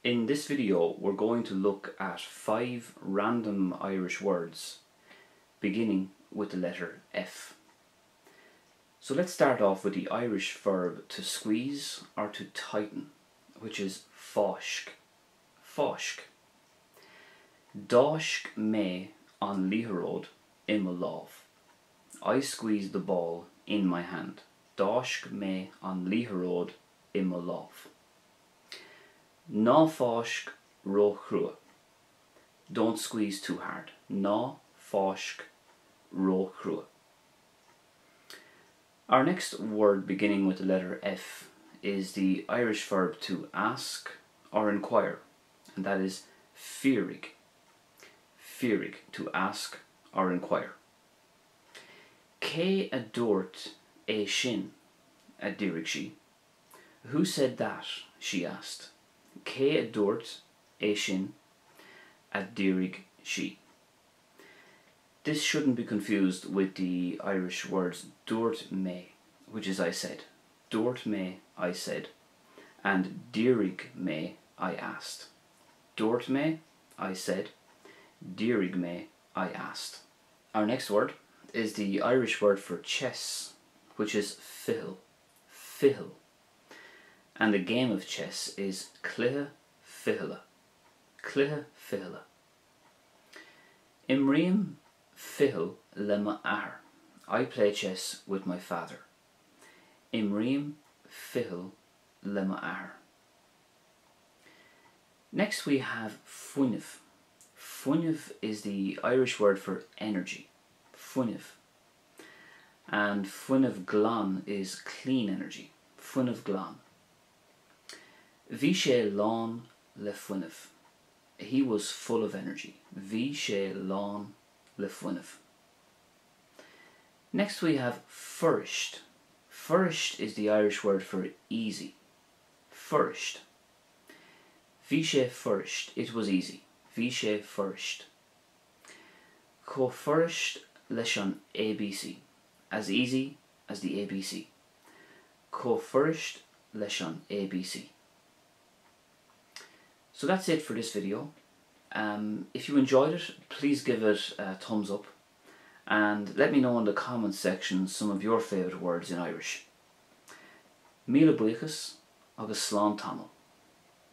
In this video we're going to look at 5 random Irish words beginning with the letter F. So let's start off with the Irish verb to squeeze or to tighten, which is fáisc. Fáisc. Dáisc mé an lítheróid I mo lámh. I squeezed the ball in my hand. Dáisc mé an lítheróid I mo lámh. Ná fáisc ró chrua. Don't squeeze too hard. Ná fáisc ró chrua. Our next word beginning with the letter F is the Irish verb to ask or inquire, and that is fírig. Fírig, to ask or inquire. Cé a dúirt é sin, a d'iarg sí. Who said that? She asked. Cé a dúirt é sin, a d'iarg sí. This shouldn't be confused with the Irish words dúirt mé, which is I said. Dúirt mé, I said, and d'iarg mé, I asked. Dúirt mé, I said, d'iarg mé, I asked. Our next word is the Irish word for chess, which is fill. Fill. And the game of chess is cluiche fichile. Cluiche fichile. Imriam fichil le ma athair. I play chess with my father. Imriam fichil le ma athair. Next we have fuinneamh. Fuinneamh is the Irish word for energy. Fuinneamh. And fuinneamh glan is clean energy. Fuinneamh glan. Bhí sé lán le fuinneamh. He was full of energy. Bhí sé lán le fuinneamh. Next we have furished. Furished is the Irish word for easy. Furished. Bhí sé furished. It was easy. Bhí sé furished. Có furished leis an ABC. As easy as the ABC. Có furished leis an ABC. So that's it for this video. If you enjoyed it, please give it a thumbs up and let me know in the comments section some of your favourite words in Irish. Míle buíochas agus slán tamil.